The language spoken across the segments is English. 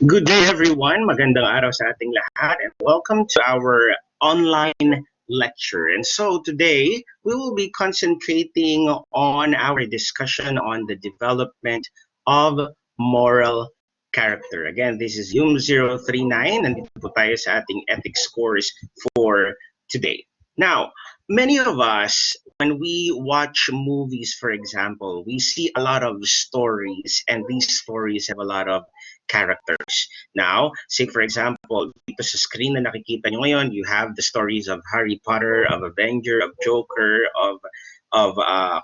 Good day everyone, magandang araw sa ating lahat and welcome to our online lecture. And so today we will be concentrating on our discussion on the development of moral character. Again, this is Yum 039 and dito po tayo sa ating ethics course for today. Now, many of us when we watch movies, for example, we see a lot of stories and these stories have a lot of characters. Now, say for example, dito sa screen na nakikita nyo ngayon, you have the stories of Harry Potter, of Avenger, of Joker, of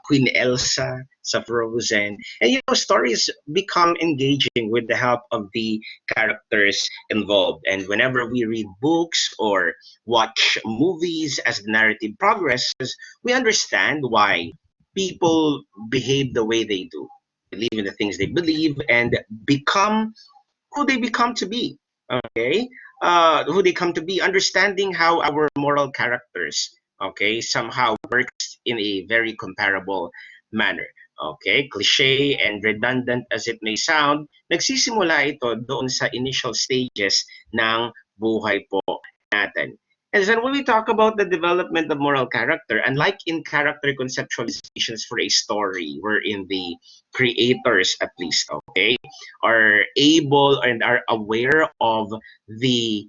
Queen Elsa sa Frozen. And stories become engaging with the help of the characters involved. And whenever we read books or watch movies as the narrative progresses, we understand why people behave the way they do, believe in the things they believe, and become who they become to be. Okay, who they come to be, understanding how our moral characters, okay, somehow works in a very comparable manner. Okay, cliche and redundant as it may sound, nagsisimula ito doon sa initial stages ng buhay po natin. And then when we talk about the development of moral character, unlike in character conceptualizations for a story, wherein the creators at least, okay, are able and are aware of the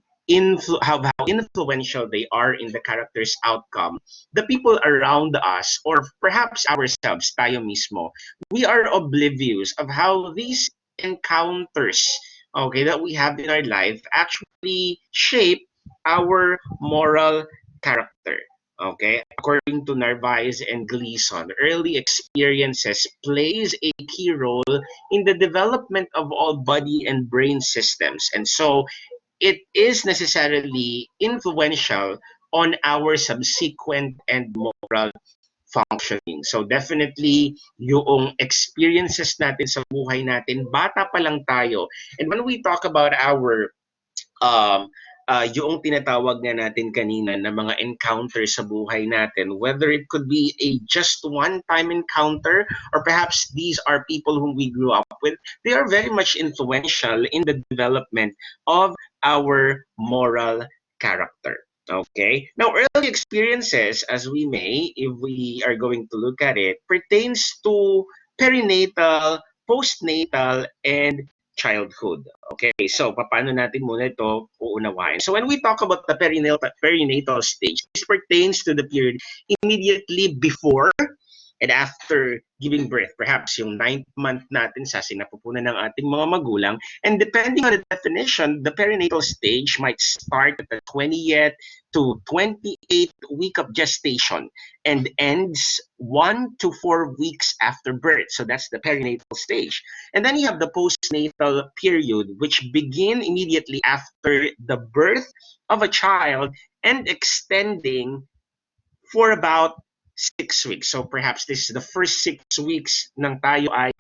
how influential they are in the character's outcome, the people around us, or perhaps ourselves, tayo mismo, we are oblivious of how these encounters, okay, that we have in our life actually shape our moral character. Okay, according to Narvaez and Gleason, early experiences plays a key role in the development of all body and brain systems. And so it is necessarily influential on our subsequent and moral functioning. So definitely yung experiences natin sa buhay natin, bata pa lang tayo. And when we talk about our um, yung tinatawag nga natin kanina na mga encounter sa buhay natin, whether it could be a just one-time encounter or perhaps these are people whom we grew up with, they are very much influential in the development of our moral character. Okay. Now, early experiences, as we may, if we are going to look at it, pertains to perinatal, postnatal, and childhood. Okay, so paano natin muna ito uunawain? So when we talk about the perinatal stage, this pertains to the period immediately before and after giving birth. Perhaps yung ninth month natin sa sinapupunan ng ating mga magulang. And depending on the definition, the perinatal stage might start at the 20th to 28th week of gestation and ends 1 to 4 weeks after birth. So that's the perinatal stage. And then you have the postnatal period, which begin immediately after the birth of a child and extending for about 6 weeks. So perhaps this is the first 6 weeks ng tayo ay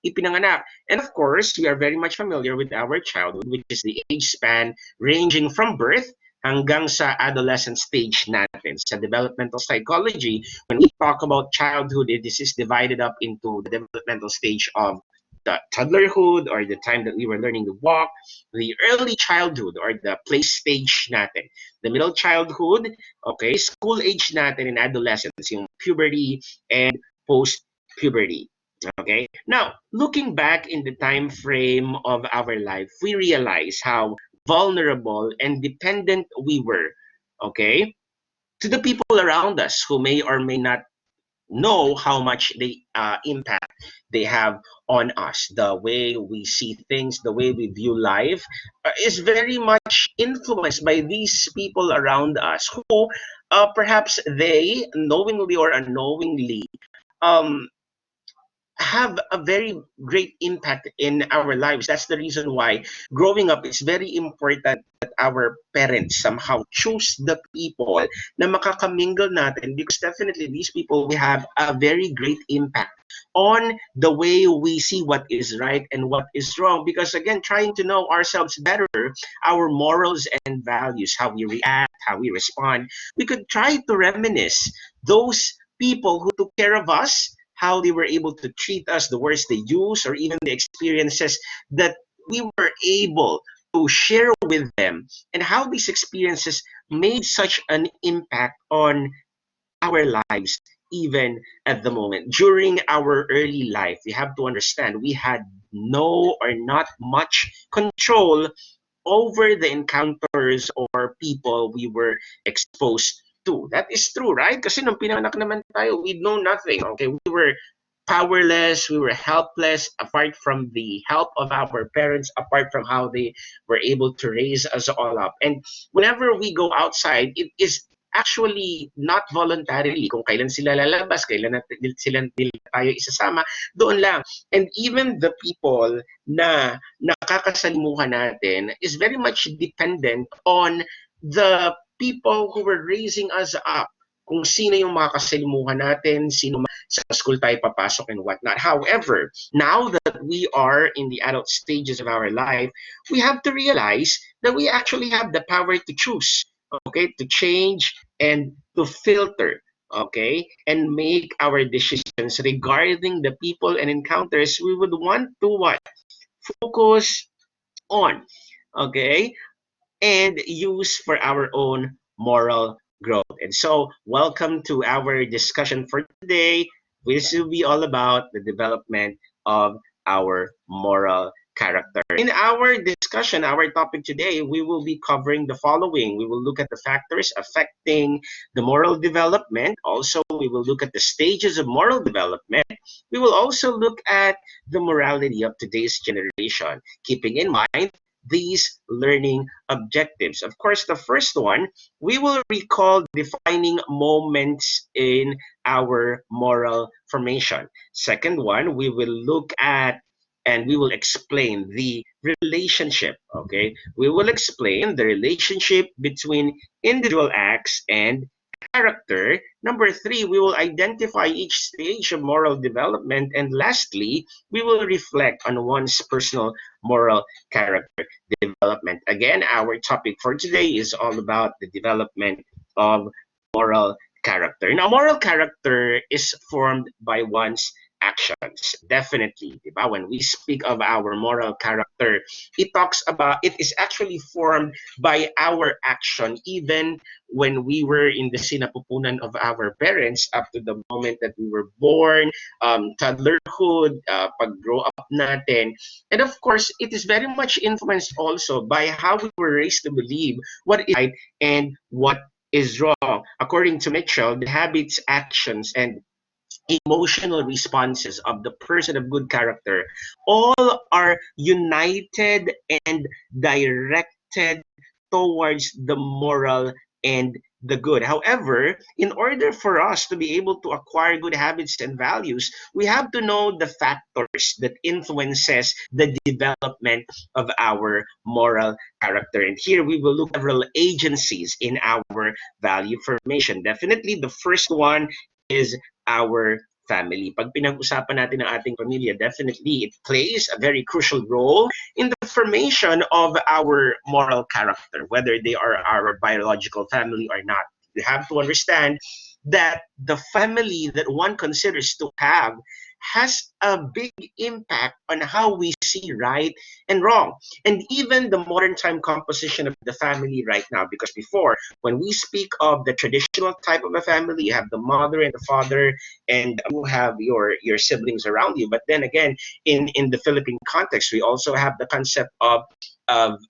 ipinanganak. And of course, we are very much familiar with our childhood, which is the age span ranging from birth hanggang sa adolescent stage natin. Sa developmental psychology, when we talk about childhood, this is divided up into the developmental stage of the toddlerhood or the time that we were learning to walk, the early childhood or the play stage natin, the middle childhood, okay, school age natin in adolescence, yung puberty and post-puberty. Okay. Now, looking back in the time frame of our life, we realize how vulnerable and dependent we were, okay, to the people around us who may or may not know how much they impact they have on us. The way we see things, the way we view life is very much influenced by these people around us who perhaps they knowingly or unknowingly um, have a very great impact in our lives. That's the reason why growing up it's very important that our parents somehow choose the people na makakamingle natin, because definitely these people we have a very great impact on the way we see what is right and what is wrong, because again, trying to know ourselves better, our morals and values, how we react, how we respond, we could try to reminisce those people who took care of us, how they were able to treat us, the words they use, or even the experiences that we were able to share with them and how these experiences made such an impact on our lives even at the moment. During our early life, we have to understand we had no or not much control over the encounters or people we were exposed to. That is true, right? Kasi nung pinanganak naman tayo, we know nothing. Okay, we were powerless, we were helpless, apart from the help of our parents, apart from how they were able to raise us all up. And whenever we go outside, it is actually not voluntarily. Kung kailan sila lalabas, kailan natin sila nila tayo isasama, doon lang. And even the people na nakakasalimuhan natin is very much dependent on the people who were raising us up. Kung sino yung mga kasalimuhan natin, sino sa school tayo papasok and whatnot. However, now that we are in the adult stages of our life, we have to realize that we actually have the power to choose, okay, to change and to filter, okay, and make our decisions regarding the people and encounters we would want to what? Focus on, okay, and use for our own moral growth. And so, welcome to our discussion for today. This will be all about the development of our moral character. In our discussion, our topic today, we will be covering the following. We will look at the factors affecting the moral development. Also, we will look at the stages of moral development. We will also look at the morality of today's generation, keeping in mind these learning objectives. Of course, the first one, we will recall defining moments in our moral formation. Second one, we will look at and we will explain the relationship, okay? We will explain the relationship between individual acts and character. Number three, we will identify each stage of moral development. And lastly, we will reflect on one's personal moral character development. Again, our topic for today is all about the development of moral character. Now, moral character is formed by one's actions. Definitely, diba? When we speak of our moral character, it is actually formed by our action, even when we were in the sinapupunan of our parents up to the moment that we were born, toddlerhood, pag-grow up natin. And of course, it is very much influenced also by how we were raised to believe what is right and what is wrong. According to Mitchell, the habits, actions, and emotional responses of the person of good character all are united and directed towards the moral and the good. However, in order for us to be able to acquire good habits and values, we have to know the factors that influences the development of our moral character. And here we will look at several agencies in our value formation. Definitely the first one is our family. Pag pinag-usapan natin ang ating pamilya, definitely it plays a very crucial role in the formation of our moral character, whether they are our biological family or not. You have to understand that the family that one considers to have has a big impact on how we see right and wrong. And even the modern time composition of the family right now, because before, when we speak of the traditional type of a family, you have the mother and the father, and you have your siblings around you. But then again, in the Philippine context, we also have the concept of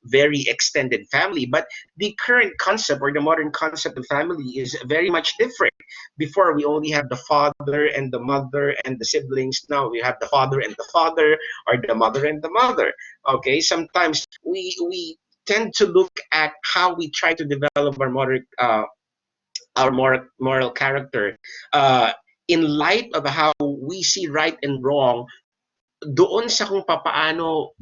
very extended family. But the current concept or the modern concept of family is very much different. Before, we only have the father and the mother and the siblings. Now we have the father and the father, or the mother and the mother. Okay, sometimes we tend to look at how we try to develop our moral character in light of how we see right and wrong doon sa kung papaano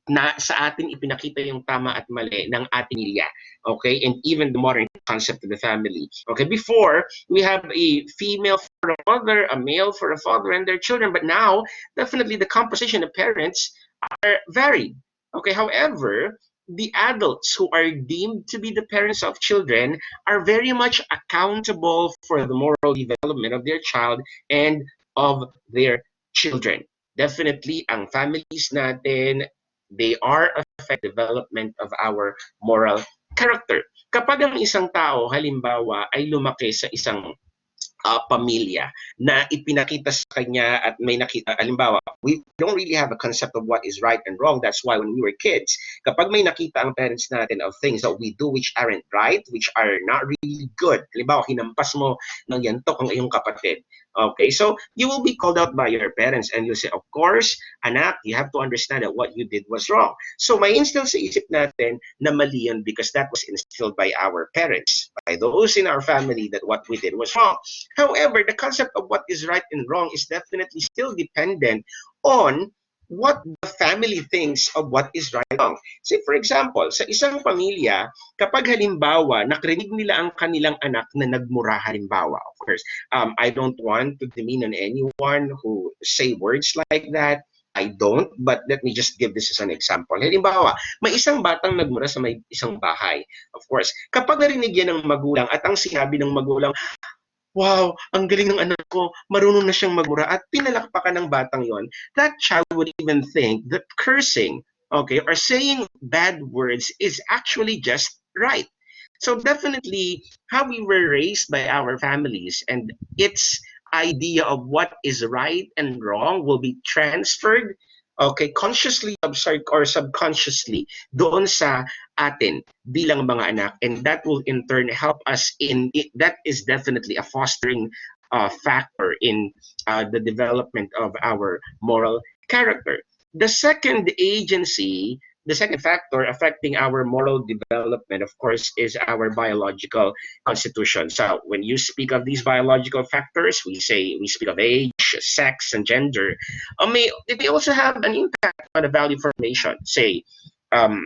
na sa atin ipinakita yung tama at mali ng ating pamilya. Okay? And even the modern concept of the family. Okay? Before, we have a female for a mother, a male for a father and their children. But now, definitely the composition of parents are varied. Okay? However, the adults who are deemed to be the parents of children are very much accountable for the moral development of their child and of their children. Definitely, ang families natin, they are affect development of our moral character. Kapag ang isang tao, halimbawa, ay lumaki sa isang pamilya na ipinakita sa kanya at may nakita, halimbawa, we don't really have a concept of what is right and wrong. That's why when we were kids, kapag may nakita ang parents natin of things that we do which aren't right, which are not really good, halimbawa, hinampas mo ng yantok ang iyong kapatid. Okay, so you will be called out by your parents and you'll say, of course, anak, you have to understand that what you did was wrong. So may instill sa isip natin na mali yun because that was instilled by our parents, by those in our family that what we did was wrong. However, the concept of what is right and wrong is definitely still dependent on what the family thinks of what is right and wrong. Say, for example, sa isang pamilya, kapag halimbawa, nakarinig nila ang kanilang anak na nagmura halimbawa, of course, I don't want to demean on anyone who say words like that. I don't, but let me just give this as an example. Halimbawa, may isang batang nagmura sa may isang bahay. Of course, kapag narinig yan ng magulang at ang sinabi ng magulang, wow, ang galing ng anak ko, marunong na siyang magmura at pinalakpakan ng batang yon, that child would even think that cursing, okay, or saying bad words is actually just right. So definitely how we were raised by our families and its idea of what is right and wrong will be transferred, okay, consciously or subconsciously doon sa atin bilang mga anak, and that will in turn help us in it. That is definitely a fostering factor in the development of our moral character. The second agency, the second factor affecting our moral development, of course, is our biological constitution. So when you speak of these biological factors, we speak of age, sex, and gender. It may also have an impact on the value formation. Say, um,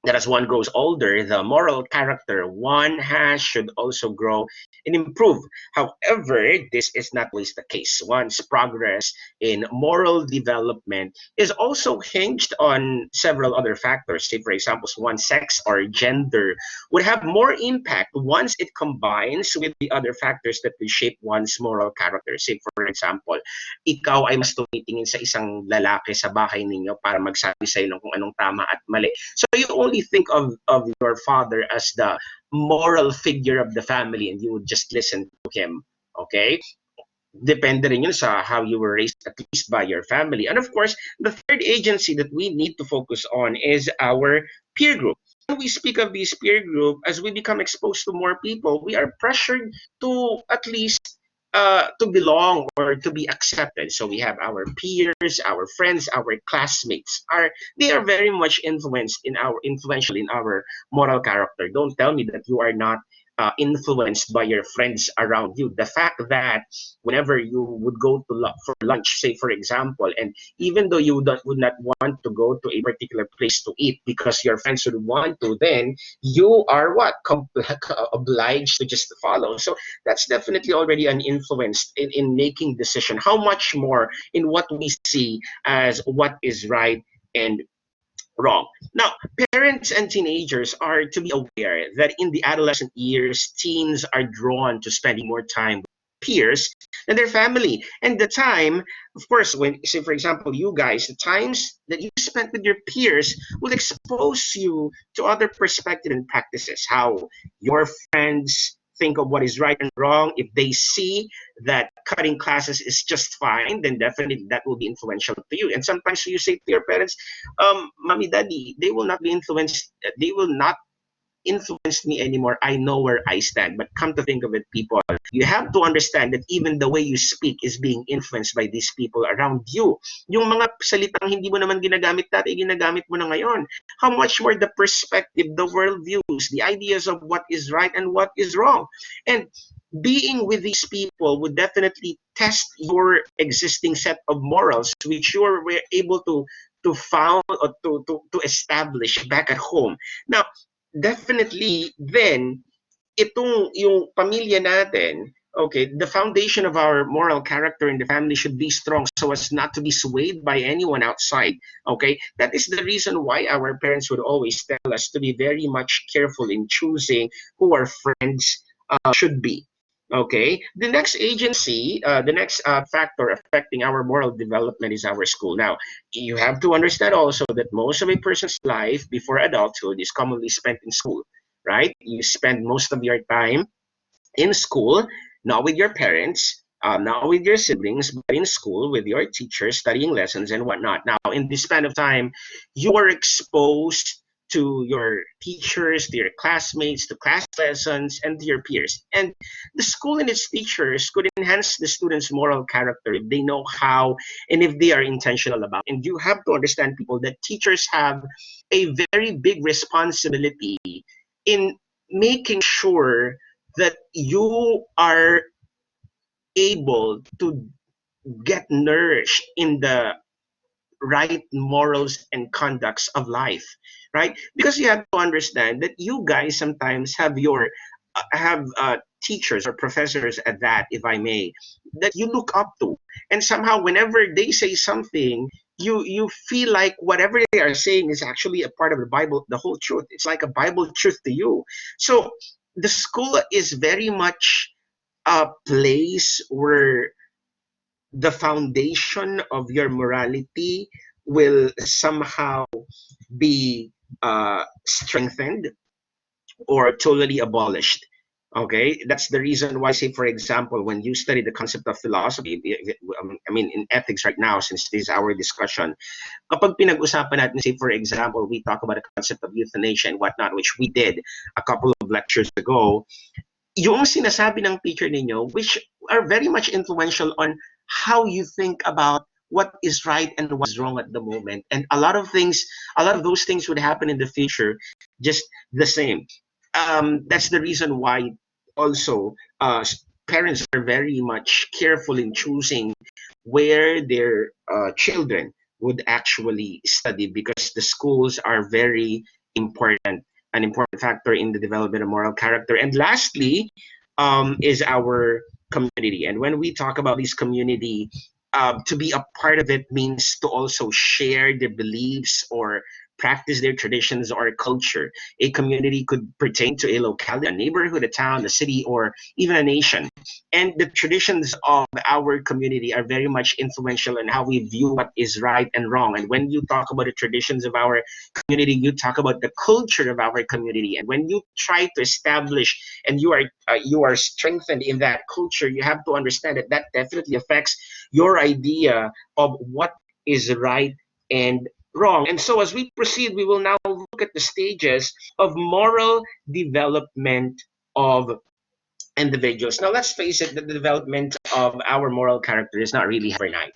that as one grows older, the moral character one has should also grow and improve. However, this is not always the case. One's progress in moral development is also hinged on several other factors. Say, for example, one's sex or gender would have more impact once it combines with the other factors that will shape one's moral character. Say, for example, ikaw ay mas tumitingin sa isang lalaki sa bahay ninyo para magsabi sa iyo kung anong tama at mali. So you only think of your father as the moral figure of the family and you would just listen to him. Okay? Depende rin yun sa how you were raised, at least by your family. And of course, the third agency that we need to focus on is our peer group. When we speak of this peer group, as we become exposed to more people, we are pressured to at least to belong or to be accepted. So we have our peers, our friends, our classmates. They are very much influential in our moral character. Don't tell me that you are not influenced by your friends around you. The fact that whenever you would go to for lunch, say for example, and even though you would not want to go to a particular place to eat because your friends would want to, then you are what obliged to just follow. So that's definitely already an influence in making decision. How much more in what we see as what is right and wrong. Now, parents and teenagers are to be aware that in the adolescent years, teens are drawn to spending more time with peers than their family. And the time, of course, when, say, for example, you guys, the times that you spent with your peers will expose you to other perspectives and practices, how your friends think of what is right and wrong. If they see that cutting classes is just fine, then definitely that will be influential to you. And sometimes you say to your parents, mommy, daddy, they will not be influenced, they will not influence me anymore. I know where I stand. But come to think of it, people, you have to understand that even the way you speak is being influenced by these people around you. Yung mga salitang hindi mo naman ginagamit dati, ginagamit mo na ngayon. How much more the perspective, the worldviews, the ideas of what is right and what is wrong. And being with these people would definitely test your existing set of morals, which you were able to found or to establish back at home. Now, definitely then itong yung pamilya natin, okay, the foundation of our moral character in the family should be strong so as not to be swayed by anyone outside. Okay, that is the reason why our parents would always tell us to be very much careful in choosing who our friends should be. Okay. The next agency, the next factor affecting our moral development is our school. Now, you have to understand also that most of a person's life before adulthood is commonly spent in school, right? You spend most of your time in school, not with your parents, not with your siblings, but in school with your teachers, studying lessons and whatnot. Now, in this span of time, you are exposed to your teachers, to your classmates, to class lessons, and to your peers. And the school and its teachers could enhance the students' moral character if they know how and if they are intentional about it. And you have to understand, people, that teachers have a very big responsibility in making sure that you are able to get nourished in the right morals and conducts of life, right? Because you have to understand that you guys sometimes have your have teachers or professors at that, if I may, that you look up to, and somehow whenever they say something, you feel like whatever they are saying is actually a part of the Bible, the whole truth. It's like a Bible truth to you. So the school is very much a place where the foundation of your morality will somehow be strengthened or totally abolished. Okay, that's the reason why, say, for example, when you study the concept of philosophy, I mean, in ethics right now, since this is our discussion, kapag pinag-usapan natin, say, for example, we talk about the concept of euthanasia and whatnot, which we did a couple of lectures ago, yung sinasabi ng teacher ninyo, which are very much influential on how you think about what is right and what is wrong at the moment. And a lot of those things would happen in the future just the same. That's the reason why also parents are very much careful in choosing where their children would actually study, because the schools are very important, an important factor in the development of moral character. And lastly, is our community. And when we talk about this community, to be a part of it means to also share their beliefs or practice their traditions or culture. A community could pertain to a locality, a neighborhood, a town, a city, or even a nation. And the traditions of our community are very much influential in how we view what is right and wrong. And when you talk about the traditions of our community, you talk about the culture of our community. And when you try to establish and you are strengthened in that culture, you have to understand that that definitely affects your idea of what is right and wrong. And so as we proceed, we will now look at the stages of moral development of individuals. Now, let's face it, the development of our moral character is not really overnight.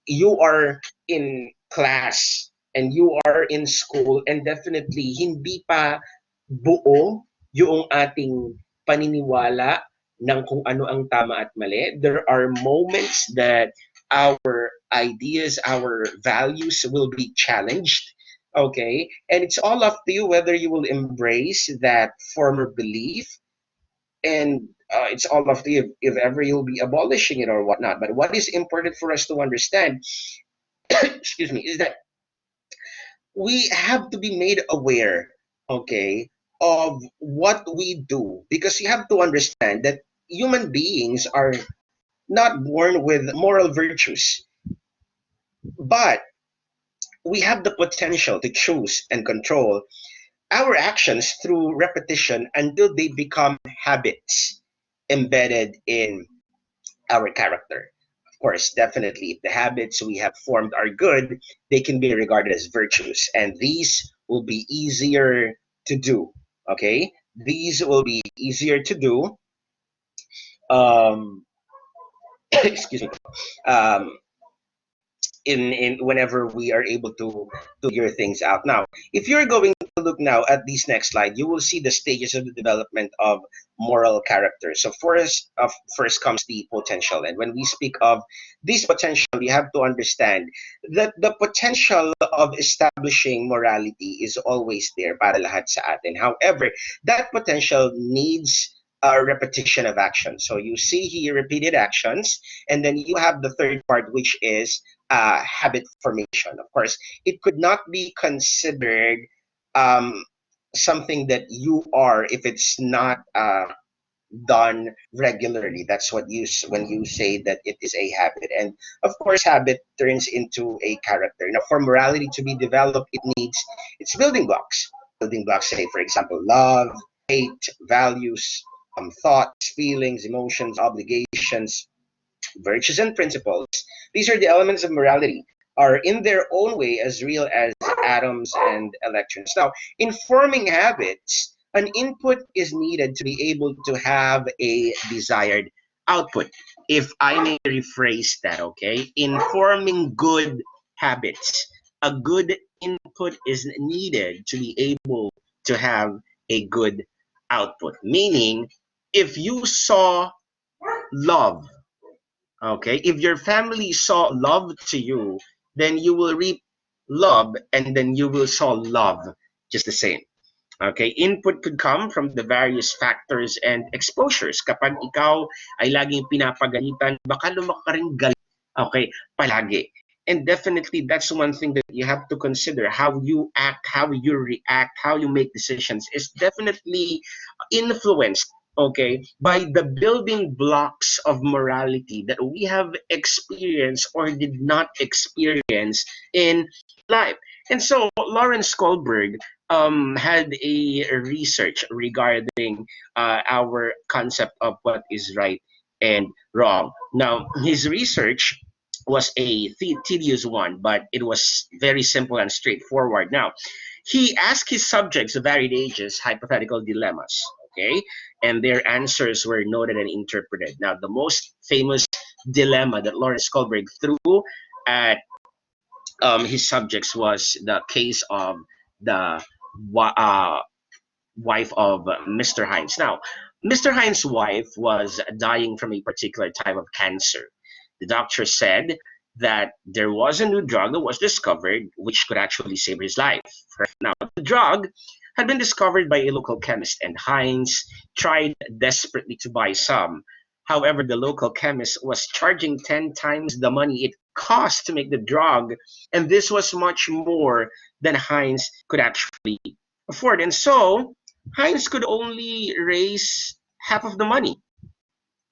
You are in class and you are in school, and definitely hindi pa buo yung ating paniniwala ng kung ano ang tama at mali. There are moments that our ideas, our values will be challenged. Okay, and it's all up to you whether you will embrace that former belief, and it's all up to you if ever you'll be abolishing it or whatnot. But what is important for us to understand, excuse me, is that we have to be made aware, okay, of what we do, because you have to understand that human beings are not born with moral virtues, but we have the potential to choose and control our actions through repetition until they become habits embedded in our character. Of course, definitely, if the habits we have formed are good, they can be regarded as virtues, and these will be easier to do. Okay, these will be easier to do. Um, excuse me. Um, in whenever we are able to figure things out. Now, if you're going to look now at this next slide, you will see the stages of the development of moral character. So first comes the potential, and when we speak of this potential, you have to understand that the potential of establishing morality is always there para lahat sa atin. However, that potential needs a repetition of action. So you see here repeated actions, and then you have the third part, which is habit formation. Of course, it could not be considered um, something that you are if it's not. done regularly. That's what when you say that it is a habit. And of course, habit turns into a character. Now, for morality to be developed, it needs its building blocks. Building blocks, say, for example, love, hate, values, thoughts, feelings, emotions, obligations, virtues, and principles. These are the elements of morality, are in their own way as real as atoms and electrons. Now, in forming habits, an input is needed to be able to have a desired output. If I may rephrase that, okay? In forming good habits, a good input is needed to be able to have a good output. Meaning, if you saw love, okay, if your family saw love to you, then you will reap love and then you will saw love just the same. Okay, input could come from the various factors and exposures. Kapag ikaw ay laging pinapagalitan, baka lumaki ka rin galit. Okay, palagi. And definitely that's one thing that you have to consider. How you act, how you react, how you make decisions is definitely influenced, okay, by the building blocks of morality that we have experienced or did not experience in life. And so Lawrence Kohlberg had a research regarding our concept of what is right and wrong. Now, his research was a tedious one, but it was very simple and straightforward. Now, he asked his subjects of varied ages hypothetical dilemmas, okay, and their answers were noted and interpreted. Now, the most famous dilemma that Lawrence Kohlberg threw at his subjects was the case of the wife of Mr. Hines. Now, Mr. Hines' wife was dying from a particular type of cancer. The doctor said that there was a new drug that was discovered which could actually save his life. Now, the drug had been discovered by a local chemist, and Hines tried desperately to buy some. However, the local chemist was charging 10 times the money it cost to make the drug, and this was much more than Hines could actually afford. And so, Heinz could only raise half of the money,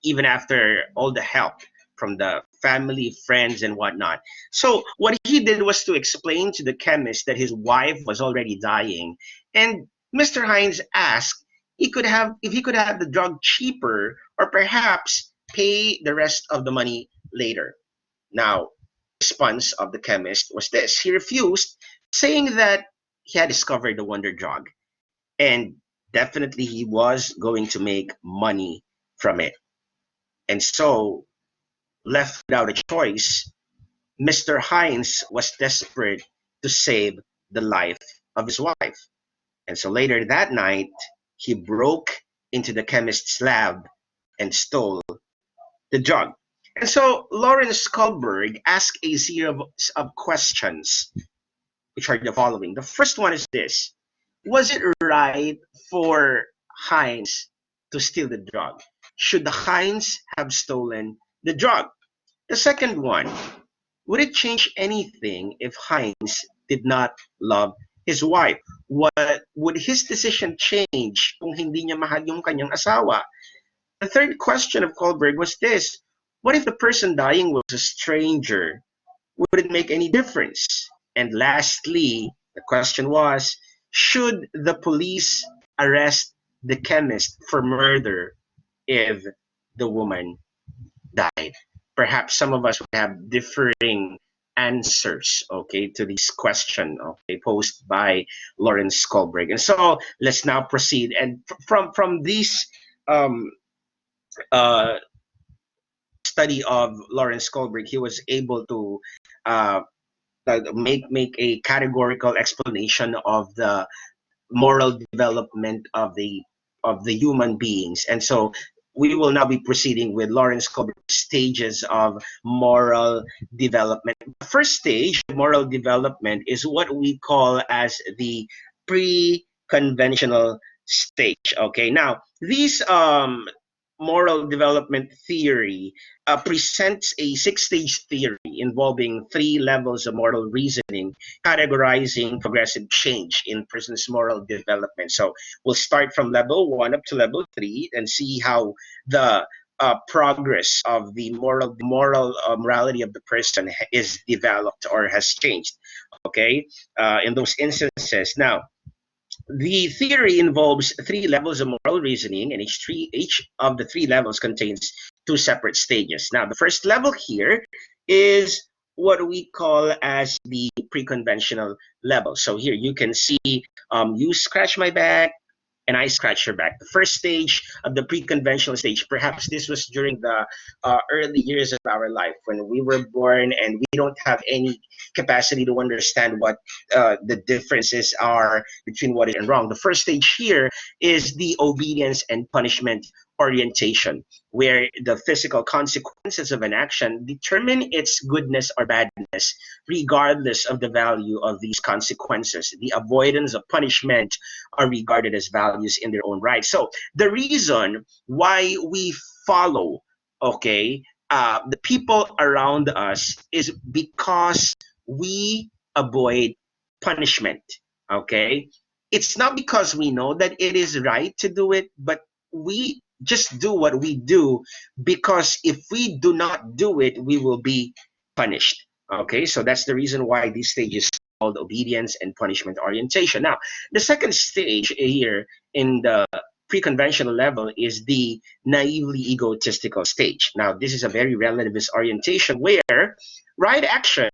even after all the help from the family, friends, and whatnot. So, what he did was to explain to the chemist that his wife was already dying, and Mr. Heinz asked if he could have the drug cheaper or perhaps pay the rest of the money later. Now, the response of the chemist was this: he refused, saying that he had discovered the wonder drug and definitely he was going to make money from it. And so, left without a choice, Mr. Hines was desperate to save the life of his wife. And so later that night, he broke into the chemist's lab and stole the drug. And so Lawrence Kohlberg asked a series of questions, which are the following. The first one is this: was it right for Heinz to steal the drug? Should the Heinz have stolen the drug? The second one: would it change anything if Heinz did not love his wife? What would his decision change kung hindi niya mahal yung kanyang asawa? The third question of Kohlberg was this: what if the person dying was a stranger? Would it make any difference? And lastly, the question was, should the police arrest the chemist for murder if the woman died? Perhaps some of us would have differing answers, okay, to this question, okay, posed by Lawrence Kohlberg. And so let's now proceed. And from this um, uh, study of Lawrence Kohlberg, he was able to uh, make a categorical explanation of the moral development of the human beings. And so we will now be proceeding with Lawrence Kohlberg's stages of moral development. The first stage of moral development is what we call as the pre-conventional stage. Okay, now these moral development theory presents a six-stage theory involving three levels of moral reasoning, categorizing progressive change in person's moral development. So we'll start from level one up to level three and see how the progress of the moral morality of the person is developed or has changed. Okay, in those instances. Now, the theory involves three levels of moral reasoning, and each of the three levels contains two separate stages. Now, the first level here is what we call as the pre-conventional level. So here you can see, you scratch my back, and I scratch your back. The first stage of the pre-conventional stage, perhaps this was during the early years of our life when we were born and we don't have any capacity to understand what the differences are between what is and wrong. The first stage here is the obedience and punishment orientation, where the physical consequences of an action determine its goodness or badness, regardless of the value of these consequences. The avoidance of punishment are regarded as values in their own right. So the reason why we follow, okay, the people around us is because we avoid punishment. Okay, it's not because we know that it is right to do it, but we just do what we do because if we do not do it, we will be punished. Okay, so that's the reason why these stages called obedience and punishment orientation. Now, the second stage here in the pre-conventional level is the naively egotistical stage. Now, this is a very relativist orientation where right action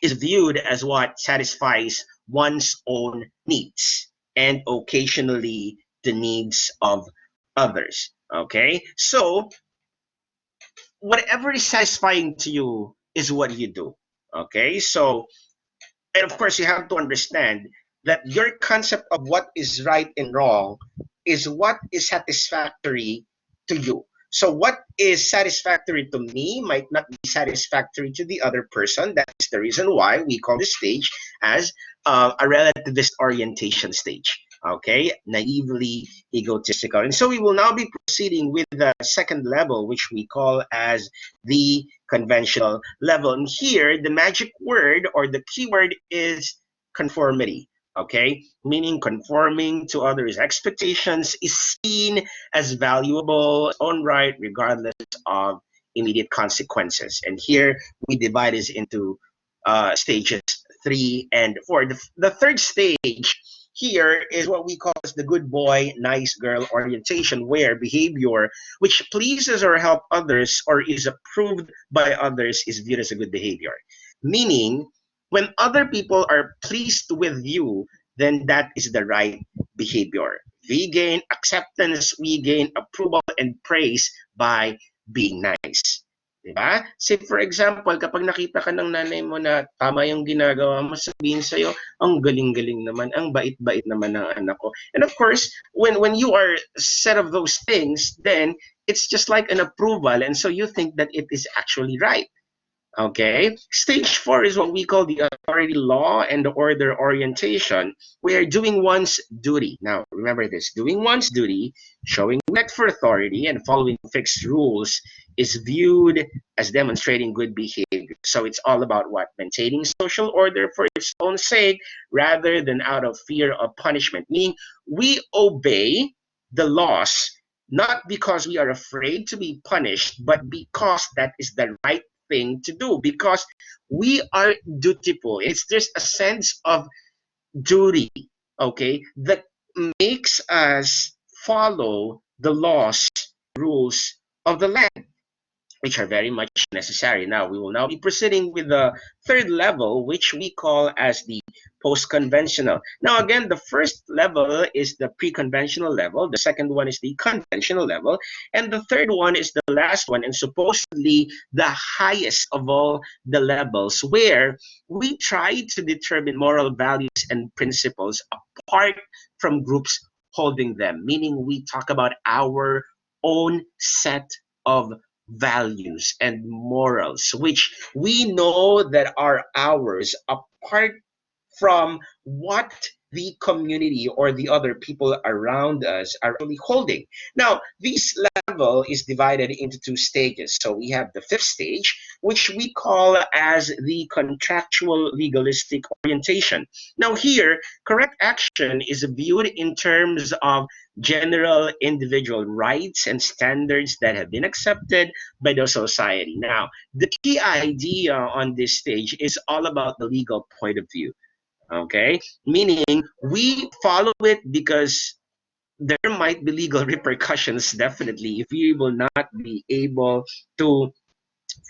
is viewed as what satisfies one's own needs and occasionally the needs of others. Okay, so whatever is satisfying to you is what you do. Okay, so and of course you have to understand that your concept of what is right and wrong is what is satisfactory to you. So what is satisfactory to me might not be satisfactory to the other person. That is the reason why we call this stage as a relativist orientation stage. Okay, naively egotistical. And so we will now be proceeding with the second level, which we call as the conventional level. And here, the magic word or the keyword is conformity. Okay, meaning conforming to others' expectations is seen as valuable, own right, regardless of immediate consequences. And here we divide this into stages three and four. The third stage here is what we call as the good boy, nice girl orientation, where behavior which pleases or help others or is approved by others is viewed as a good behavior. Meaning, when other people are pleased with you, then that is the right behavior. We gain acceptance, we gain approval and praise by being nice. Diba? Say for example, kapag nakita ka ng nanay mo na tama yung ginagawa mo, sabihin sa'yo, ang galing-galing naman, ang bait-bait naman ng anak ko. And of course, when you are said of those things, then it's just like an approval, and so you think that it is actually right. Okay, stage four is what we call the authority law and the order orientation, where doing one's duty. Now, remember this, doing one's duty, showing respect for authority, and following fixed rules is viewed as demonstrating good behavior. So it's all about what? Maintaining social order for its own sake rather than out of fear of punishment. Meaning, we obey the laws not because we are afraid to be punished, but because that is the right thing to do, because we are dutiful. It's there's a sense of duty, okay, that makes us follow the laws, rules of the land, which are very much necessary. Now, we will now be proceeding with the third level, which we call as the post-conventional. Now, again, the first level is the pre-conventional level, the second one is the conventional level, and the third one is the last one, and supposedly the highest of all the levels, where we try to determine moral values and principles apart from groups holding them, meaning we talk about our own set of values and morals, which we know that are ours apart from what the community or the other people around us are actually holding. Now, this level is divided into two stages. So we have the fifth stage, which we call as the contractual legalistic orientation. Now, here, correct action is viewed in terms of general individual rights and standards that have been accepted by the society. Now, the key idea on this stage is all about the legal point of view. Okay, meaning we follow it because there might be legal repercussions definitely if we will not be able to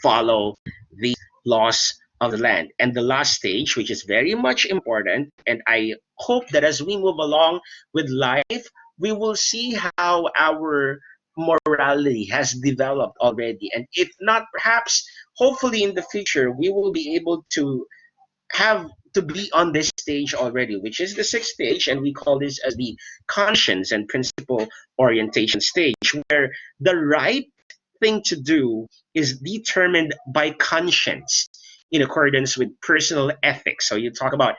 follow the laws of the land. And the last stage, which is very much important, and I hope that as we move along with life, we will see how our morality has developed already. And if not, perhaps, hopefully in the future, we will be able to have to be on this stage already, which is the sixth stage, and we call this as the conscience and principle orientation stage, where the right thing to do is determined by conscience in accordance with personal ethics. So you talk about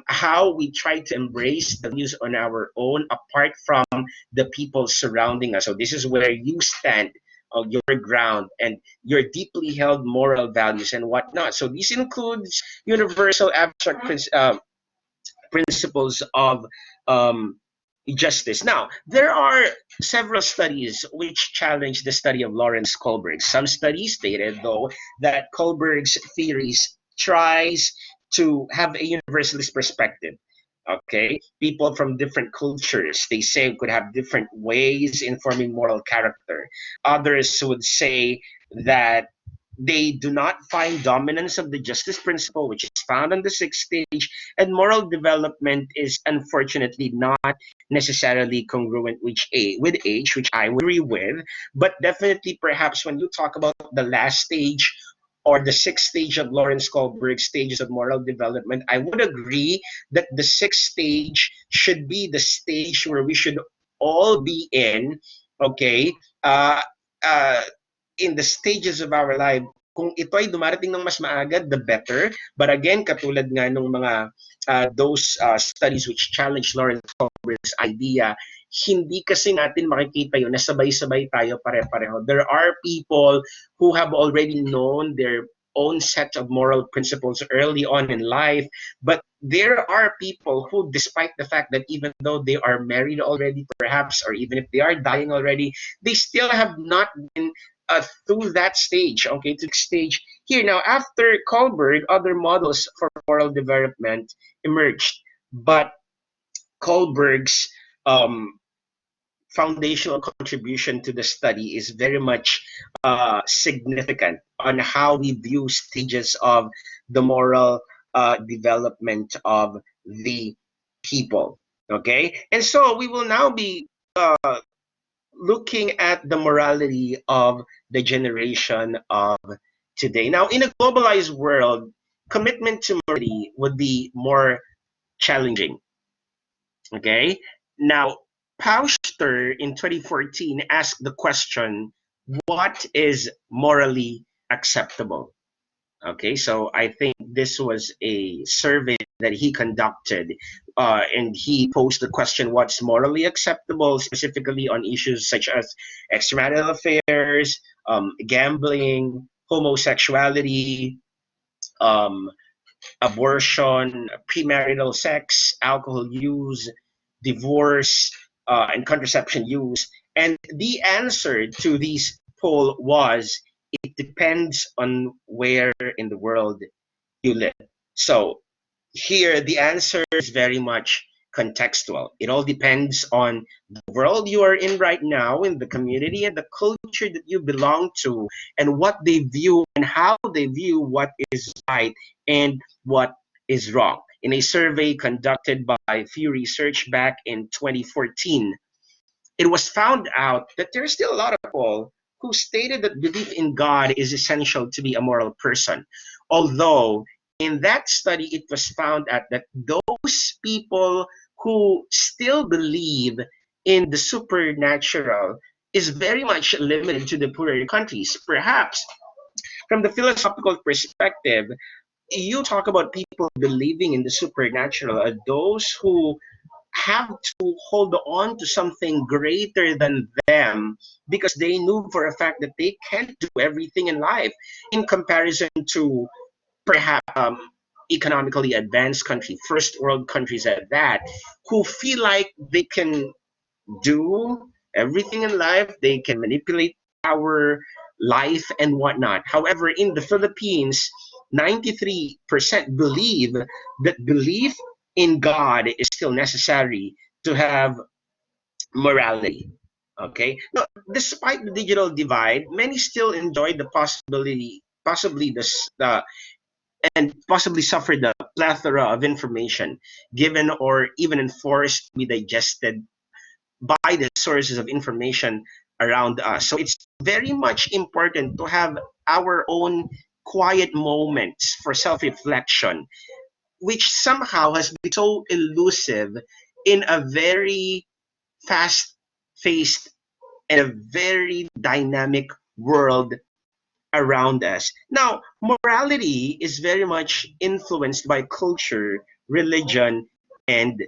how we try to embrace the views on our own apart from the people surrounding us. So this is where you stand on your ground and your deeply held moral values and whatnot. So this includes universal abstract principles of um, justice. Now, there are several studies which challenge the study of Lawrence Kohlberg. Some studies stated, though, that Kohlberg's theories tries to have a universalist perspective. Okay, people from different cultures, they say, could have different ways in forming moral character. Others would say that they do not find dominance of the justice principle, which is found on the sixth stage, and moral development is unfortunately not necessarily congruent with age, which I would agree with. But definitely, perhaps when you talk about the last stage or the sixth stage of Lawrence Kohlberg's stages of moral development, I would agree that the sixth stage should be the stage where we should all be in, okay? Uh, uh, in the stages of our life, kung ito ay dumarating ng mas maaga, the better. But again, katulad nga nung mga those studies which challenge Lawrence Kohlberg's idea, hindi kasi natin makikita yun na sabay-sabay tayo pare-pareho. There are people who have already known their own set of moral principles early on in life, but there are people who, despite the fact that even though they are married already, perhaps, or even if they are dying already, they still have not been through that stage, okay, to the stage here. Now, after Kohlberg, other models for moral development emerged, but Kohlberg's foundational contribution to the study is very much significant on how we view stages of the moral development of the people. Okay, and so we will now be looking at the morality of the generation of today. Now, in a globalized world, commitment to morality would be more challenging. Okay. Now, Pauster in 2014 asked the question, what is morally acceptable? Okay, so I think this was a survey that he conducted, and he posed the question, what's morally acceptable, specifically on issues such as extramarital affairs, gambling, homosexuality, um, abortion, premarital sex, alcohol use, divorce, and contraception use. And the answer to this poll was it depends on where in the world you live. So here, the answer is very much contextual. It all depends on the world you are in right now, in the community and the culture that you belong to, and what they view and how they view what is right and what is wrong. In a survey conducted by Pew Research back in 2014, it was found out that there are still a lot of people who stated that belief in God is essential to be a moral person. Although in that study, it was found out that those people who still believe in the supernatural is very much limited to the poorer countries. Perhaps from the philosophical perspective, you talk about people believing in the supernatural are those who have to hold on to something greater than them because they knew for a fact that they can't do everything in life in comparison to perhaps economically advanced countries, first world countries at that, who feel like they can do everything in life, they can manipulate our life and whatnot. However, in the Philippines, 93% believe that belief in God is still necessary to have morality. Okay. Now, despite the digital divide, many still enjoy the possibility, possibly and possibly suffer the plethora of information given or even enforced to be digested by the sources of information around us. So it's very much important to have our own quiet moments for self reflection, which somehow has been so elusive in a very fast paced and a very dynamic world around us. Now, morality is very much influenced by culture, religion, and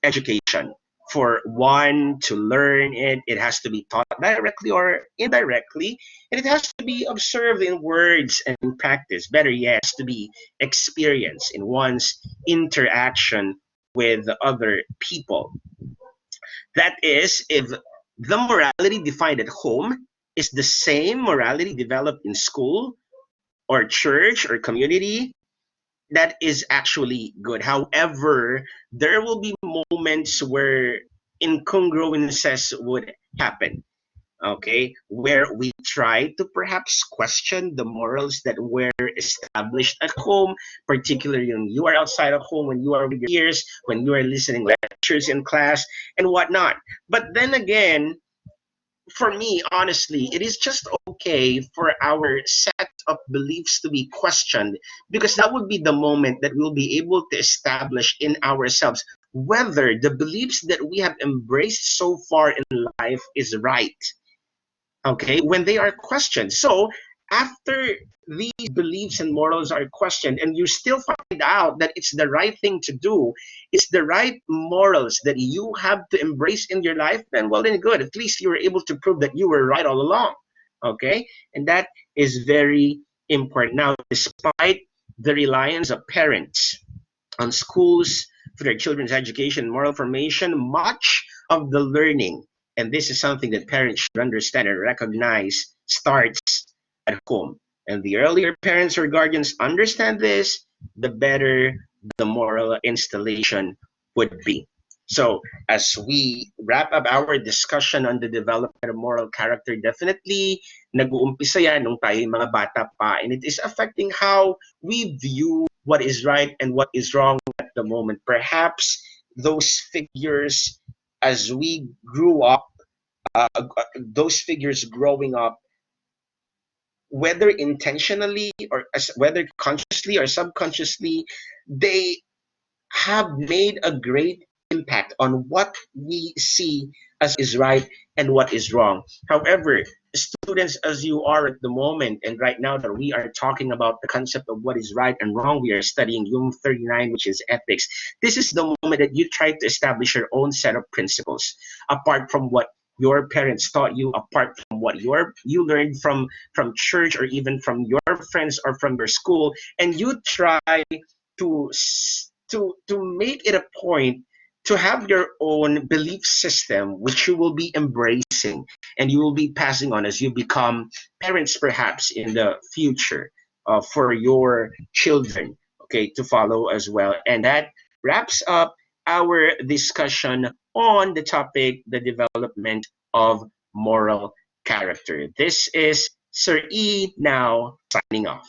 education. For one to learn it, it has to be taught directly or indirectly, and it has to be observed in words and in practice. Better yet, to be experienced in one's interaction with other people. That is, if the morality defined at home is the same morality developed in school or church or community, that is actually good. However, there will be moments where incongruences would happen, okay, where we try to perhaps question the morals that were established at home, particularly when you are outside of home, when you are with your peers, when you are listening lectures in class and whatnot. But then again, for me, honestly, it is just okay for our set of beliefs to be questioned because that would be the moment that we'll be able to establish in ourselves whether the beliefs that we have embraced so far in life is right, okay, when they are questioned. So after these beliefs and morals are questioned and you still find out that it's the right thing to do, it's the right morals that you have to embrace in your life, then well, then good, at least you were able to prove that you were right all along, okay, and that is very important. Now, despite the reliance of parents on schools for their children's education and moral formation, much of the learning, and this is something that parents should understand and recognize, starts at home. And the earlier parents or guardians understand this, the better the moral installation would be. So, as we wrap up our discussion on the development of moral character, definitely nag-uumpisa yan nung tayo mga bata pa, and it is affecting how we view what is right and what is wrong at the moment. Perhaps those figures, as we grew up, those figures growing up, whether intentionally or whether consciously or subconsciously, they have made a great impact on what we see as is right and what is wrong. However, students as you are at the moment, and right now that we are talking about the concept of what is right and wrong, we are studying Hume 39, which is ethics. This is the moment that you try to establish your own set of principles, apart from what your parents taught you, apart from what you learned from church or even from your friends or from your school, and you try to to make it a point to have your own belief system which you will be embracing and you will be passing on as you become parents perhaps in the future, for your children, okay, to follow as well. And that wraps up our discussion on the topic, the development of moral character. This is Sir E now signing off.